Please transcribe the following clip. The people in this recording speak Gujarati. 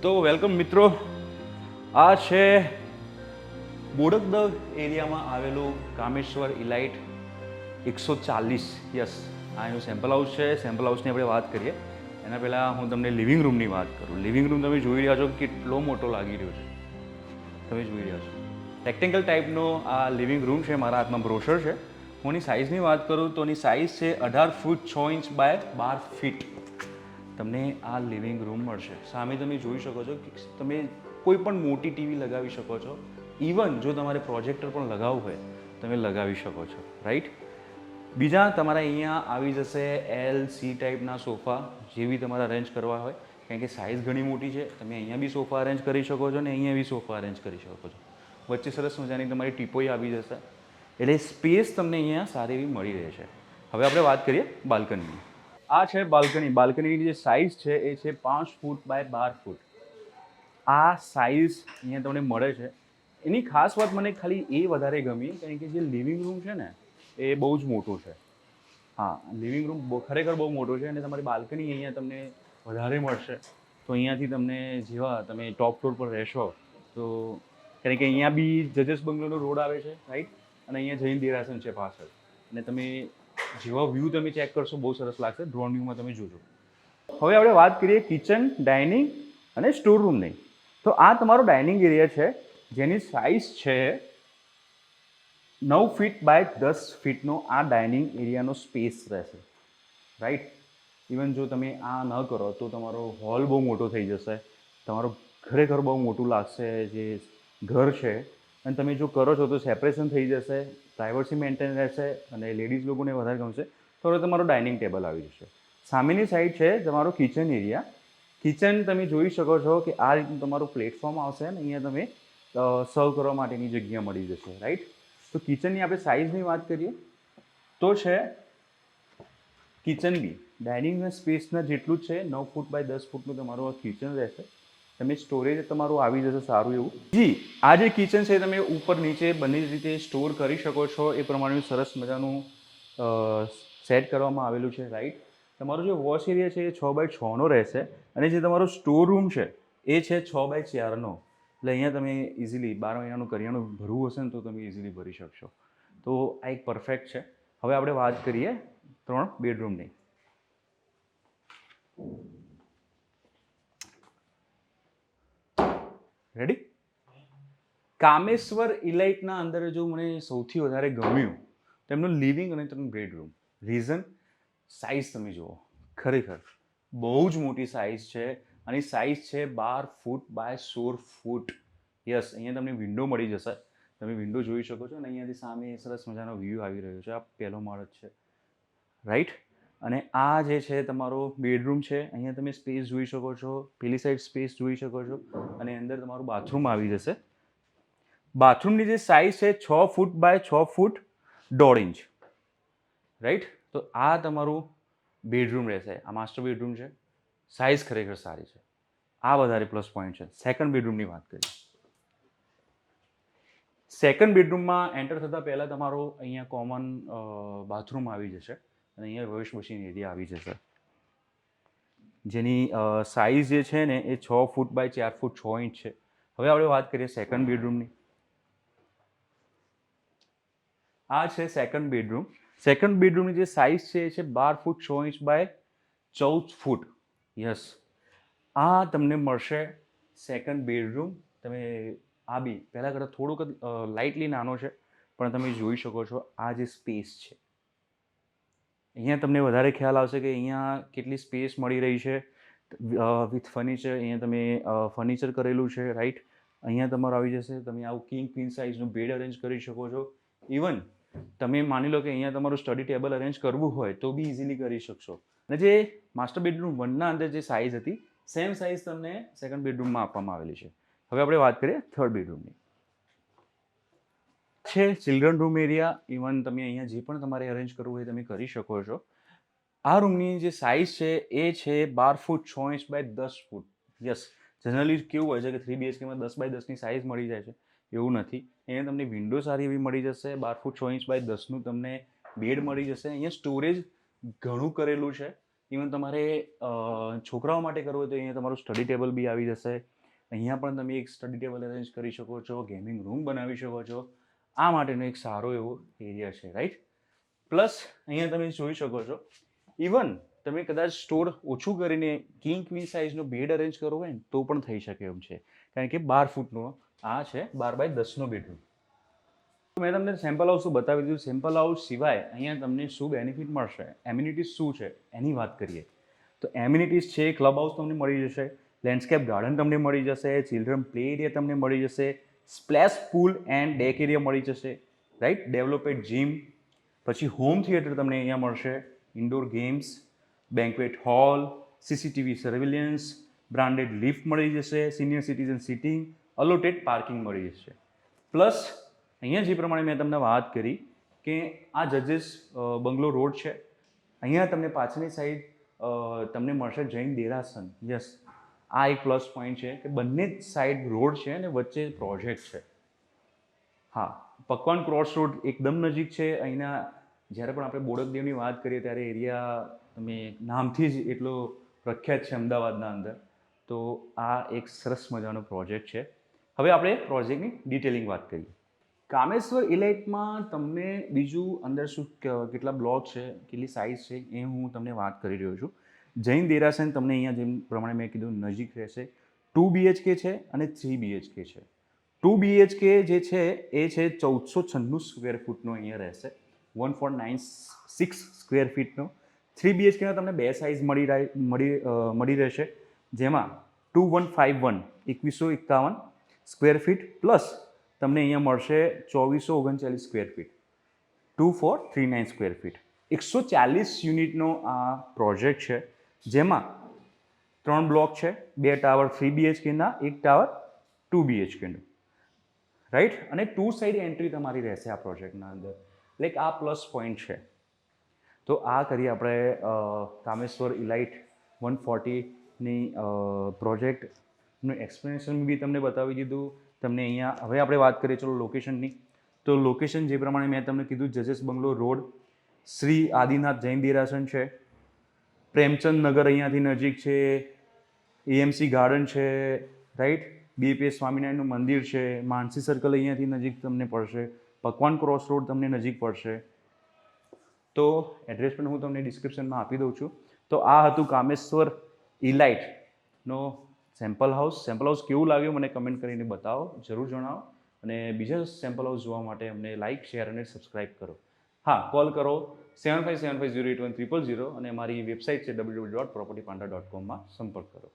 તો વેલકમ મિત્રો, આ છે બોડકદવ એરિયામાં આવેલું કામેશ્વર ઇલાઇટ 140. યસ, આ એનું સેમ્પલ હાઉસ છે. સેમ્પલ હાઉસની આપણે વાત કરીએ એના પહેલાં હું તમને લિવિંગ રૂમની વાત કરું. લિવિંગ રૂમ તમે જોઈ રહ્યા છો કેટલો મોટો લાગી રહ્યો છે. તમે જોઈ રહ્યા છો રેક્ટેંગલ ટાઈપનો આ લિવિંગ રૂમ છે. મારા હાથમાં બ્રોશર છે. હું એની સાઇઝની વાત કરું તો એની સાઇઝ છે 18 ફૂટ 6 ઇંચ બાય 12 ફીટ. તમને આ લિવિંગ રૂમ મળશે. સામે તમે જોઈ શકો છો કે તમે કોઈ પણ મોટી ટીવી લગાવી શકો છો. ઇવન જો તમારે પ્રોજેક્ટર પણ લગાવવું હોય તમે લગાવી શકો છો, રાઈટ. બીજા તમારા અહીંયા આવી જશે એલ સી ટાઈપના સોફા, જે બી તમારે અરેન્જ કરવા હોય, કારણ કે સાઇઝ ઘણી મોટી છે. તમે અહીંયા બી સોફા અરેન્જ કરી શકો છો અને અહીંયા બી સોફા અરેન્જ કરી શકો છો. વચ્ચે સરસ મજાની તમારી ટીપોઈ આવી જશે, એટલે સ્પેસ તમને અહીંયા સારી એવી મળી રહે છે. હવે આપણે વાત કરીએ બાલ્કનીની. આ છે બાલ્કની. બાલ્કનીની જે સાઇઝ છે એ છે 5 ફૂટ બાય 12 ફૂટ. આ સાઇઝ અહીંયા તમને મળે છે. એની ખાસ વાત મને ખાલી એ વધારે ગમી, કારણ કે જે લિવિંગ રૂમ છે ને એ બહુ જ મોટું છે. હા, લિવિંગ રૂમ ખરેખર બહુ મોટો છે અને તમારી બાલ્કની અહીંયા તમને વધારે મળશે. તો અહીંયાથી તમને જેવા તમે ટોપ ફ્લોર પર રહેશો તો, કારણ કે અહીંયા બી જજેસ બંગલોનો રોડ આવે છે, રાઈટ, અને અહીંયા જૈન દેરાસર છે પાછળ, અને તમે જેવા વ્યૂ તમે ચેક કરશો બહુ સરસ લાગશે. ડ્રોન વ્યૂમાં તમે જોજો. હવે આપણે વાત કરીએ કિચન, ડાઇનિંગ અને સ્ટોર રૂમની. તો આ તમારો ડાઇનિંગ એરિયા છે, જેની સાઇઝ છે 9 ફીટ બાય 10 ફીટનો આ ડાઇનિંગ એરિયાનો સ્પેસ રહેશે, રાઈટ. ઇવન જો તમે આ ન કરો તો તમારો હોલ બહુ મોટો થઈ જશે. તમારો ખરેખર બહુ મોટું લાગશે જે ઘર છે. અને તમે જો કરો છો તો સેપરેશન થઈ જશે, પ્રાઇવસી મેન્ટેન રહેશે અને લેડીઝ લોકોને વધારે ગમશે. તો હવે તમારો ડાઇનિંગ ટેબલ આવી જશે. સામેની સાઈડ છે તમારો કિચન એરિયા. કિચન તમે જોઈ શકો છો કે આ રીતનું તમારું પ્લેટફોર્મ આવશે ને અહીંયા તમે સર્વ કરવા માટેની જગ્યા મળી જશે, રાઈટ. તો કિચનની આપણે સાઇઝની વાત કરીએ તો છે કિચન બી ડાઇનિંગના સ્પેસના જેટલું જ છે. 9 ફૂટ બાય 10 ફૂટનું તમારું આ કિચન રહેશે. તમે સ્ટોરેજ તમારું આવી જશે સારું એવું. જી, આ જે કિચન છે તમે ઉપર નીચે બંને રીતે સ્ટોર કરી શકો છો. એ પ્રમાણેનું સરસ મજાનું સેટ કરવામાં આવેલું છે, રાઈટ. તમારો જે વોશ એરિયા છે એ 6 બાય 6નો રહેશે અને જે તમારો સ્ટોર રૂમ છે એ છે 6 બાય 4નો. એટલે અહીંયા તમે ઇઝીલી 12 મહિનાનું કરિયાણું ભરવું હશે ને તો તમે ઇઝીલી ભરી શકશો. તો આ એક પરફેક્ટ છે. હવે આપણે વાત કરીએ 3 બેડરૂમની. રેડી? કામેશ્વર ઇલાઇટના અંદર જો મને સૌથી વધારે ગમ્યું તો એમનું લિવિંગ અને 3 બેડરૂમ. રીઝન, સાઇઝ તમે જુઓ, ખરેખર બહુ જ મોટી સાઇઝ છે. અને સાઇઝ છે 12 ફૂટ બાય 16 ફૂટ. યસ, અહીંયા તમને વિન્ડો મળી જશે. તમે વિન્ડો જોઈ શકો છો અને અહીંયાથી સામે સરસ મજાનો વ્યૂ આવી રહ્યો છે. આ પહેલો માળ જ છે, રાઈટ. અને આ જે છે તમારો બેડરૂમ છે. અહીંયા તમે સ્પેસ જોઈ શકો છો, પેલી સાઈડ સ્પેસ જોઈ શકો છો અને અંદર તમારું બાથરૂમ આવી જશે. બાથરૂમની જે સાઇઝ છે 6 foot by 6 foot 1.5 inch, right. તો આ તમારું બેડરૂમ રહેશે. આ માસ્ટર બેડરૂમ છે. સાઇઝ ખરેખર સારી છે. આ વધારે પ્લસ પોઈન્ટ છે. સેકન્ડ બેડરૂમની વાત કરીએ. સેકન્ડ બેડરૂમમાં એન્ટર થતાં પહેલાં તમારો અહીંયા કોમન બાથરૂમ આવી જશે અને અહીંયા વોશ મશીન એરિયા આવી જશે, જેની સાઇઝ જે છે ને એ 6 ફૂટ બાય 4 ફૂટ 6 ઇંચ છે. હવે આપણે વાત કરીએ સેકન્ડ બેડરૂમની. આ છે સેકન્ડ બેડરૂમ. સેકન્ડ બેડરૂમની જે સાઇઝ છે એ છે 12 foot 6 inch by 14 foot. Yes, આ તમને મળશે સેકન્ડ બેડરૂમ. તમે આ બી પહેલાં કરતાં થોડુંક લાઇટલી નાનો છે, પણ તમે જોઈ શકો છો આ જે સ્પેસ છે અહીંયા તમને વધારે ખ્યાલ આવશે કે અહીંયા કેટલી સ્પેસ મળી રહી છે વિથ ફર્નિચર. અહીંયા તમે ફર્નિચર કરેલું છે, રાઈટ. અહીંયા તમારું આવી જશે. તમે આવું કિંગ ક્વીન સાઇઝનું બેડ અરેન્જ કરી શકો છો. ઇવન તમે માની લો કે અહીંયા તમારું સ્ટડી ટેબલ અરેન્જ કરવું હોય તો બી ઇઝીલી કરી શકશો. અને જે માસ્ટર બેડરૂમ 1ના અંદર જે સાઇઝ હતી સેમ સાઇઝ તમને સેકન્ડ બેડરૂમમાં આપવામાં આવેલી છે. હવે આપણે વાત કરીએ થર્ડ બેડરૂમની. છે ચિલ્ડ્રન રૂમ એરિયા. ઇવન તમે અહીંયા જે પણ તમારે અરેન્જ કરવું હોય તમે કરી શકો છો. આ રૂમની જે સાઇઝ છે એ છે 12 foot 6 inch by 10 foot. Yes, generally કેવું હોય છે કે 3 BHKમાં 10 બાય 10ની સાઇઝ મળી જાય છે. એવું નથી. અહીંયા તમને વિન્ડો સારી એવી મળી જશે. 12 ફૂટ 6 ઇંચ બાય 10નું તમને બેડ મળી જશે. અહીંયા સ્ટોરેજ ઘણું કરેલું છે. ઇવન તમારે છોકરાઓ માટે કરવું હોય તો અહીંયા તમારું સ્ટડી ટેબલ બી આવી જશે. અહીંયા પણ તમે એક સ્ટડી ટેબલ અરેન્જ કરી શકો છો, ગેમિંગ રૂમ બનાવી શકો છો. આ માટેનો એક સારો એવો એરિયા છે, રાઈટ. પ્લસ અહીંયા તમે જોઈ શકો છો, ઇવન તમે કદાચ સ્ટોર ઓછું કરીને કિંગ ક્વીન સાઇઝનો બેડ અરેન્જ કરવો હોય ને તો પણ થઈ શકે એમ છે, કારણ કે 12 ફૂટનો આ છે, 12x10નો બેડરૂમ. મેં તમને સેમ્પલ હાઉસ બતાવી દીધું. સેમ્પલ હાઉસ સિવાય અહીંયા તમને શું બેનિફિટ મળશે, એમ્યુનિટીઝ શું છે એની વાત કરીએ તો એમ્યુનિટીઝ છે, ક્લબ હાઉસ તમને મળી જશે, લેન્ડસ્કેપ ગાર્ડન તમને મળી જશે, ચિલ્ડ્રન પ્લે એરિયા તમને મળી જશે, splash pool and deck area મળી જશે, રાઈટ. ડેવલપેડ જીમ, પછી હોમ થિયેટર તમને અહીંયા મળશે, indoor games, banquet hall, CCTV surveillance, branded lift મળી જશે, senior citizen sitting, allotted parking મળી જશે. પ્લસ અહીંયા જે પ્રમાણે મેં તમને વાત કરી કે આ જજીસ બંગલો રોડ છે, અહીંયા તમને પાછળની સાઈડ તમને મળશે જૈન દેરાસન. યસ, આ એક પ્લસ પોઈન્ટ છે કે બંને જ સાઈડ રોડ છે અને વચ્ચે પ્રોજેક્ટ છે. હા, પકવાન ક્રોસ રોડ એકદમ નજીક છે. અહીંના જ્યારે પણ આપણે બોડકદેવની વાત કરીએ ત્યારે એરિયા તમે નામથી જ એટલો પ્રખ્યાત છે અમદાવાદના અંદર. તો આ એક સરસ મજાનો પ્રોજેક્ટ છે. હવે આપણે પ્રોજેક્ટની ડિટેલિંગ વાત કરીએ. કામેશ્વર ઇલાઇટમાં તમને બીજું અંદર શું કેટલા બ્લોક છે, કેટલી સાઇઝ છે એ હું તમને વાત કરી રહ્યો છું. જૈન દેરાસન તમને અહીંયા જેમ પ્રમાણે મેં કીધું નજીક રહેશે. 2 BHK છે અને 3 BHK છે. 2 BHK જે છે એ છે 1496 સ્ક્વેર ફૂટનો અહીંયા રહેશે, 1496 સ્ક્વેર ફીટનો. 3 BHKના તમને બે સાઇઝ મળી રહેશે, જેમાં 2151 2151 સ્ક્વેર ફીટ પ્લસ તમને અહીંયા મળશે 2439 સ્ક્વેર ફીટ, 2439 સ્ક્વેર ફીટ. 140 યુનિટનો આ પ્રોજેક્ટ છે, જેમાં 3 બ્લોક છે, 2 ટાવર 3 BHKના, 1 ટાવર 2 BHKનું, રાઈટ. અને 2 સાઈડ એન્ટ્રી તમારી રહેશે આ પ્રોજેક્ટના અંદર, લાઈક આ પ્લસ પોઈન્ટ છે. તો આ કરીએ આપણે કામેશ્વર ઇલાઇટ 140ની પ્રોજેક્ટનું એક્સપ્લેનેશન બી તમને બતાવી દીધું. તમને અહીંયા હવે આપણે વાત કરીએ ચલો લોકેશનની. તો લોકેશન જે પ્રમાણે મેં તમને કીધું, જજેસ બંગલો રોડ, શ્રી આદિનાથ જૈન દેરાસન છે, પ્રેમચંદ નગર અહીંયાથી નજીક છે, એએમસી ગાર્ડન છે, રાઈટ. બીએપીએસ સ્વામિનારાયણનું મંદિર છે, માનસી સર્કલ અહીંયાથી નજીક તમને પડશે, પકવાન ક્રોસ રોડ તમને નજીક પડશે. તો એડ્રેસ પણ હું તમને ડિસ્ક્રિપ્શનમાં આપી દઉં છું. તો આ હતું કામેશ્વર ઇલાઇટનો સેમ્પલ હાઉસ. સેમ્પલ હાઉસ કેવું લાગ્યું મને કમેન્ટ કરીને બતાવો, જરૂર જણાવો. અને બીજા સેમ્પલ હાઉસ જોવા માટે અમને લાઇક, શેર અને સબસ્ક્રાઇબ કરો. હા, કોલ કરો 7575081000 અને મારી વેબસાઇટ છે www.propertypanda.com માં સંપર્ક કરો.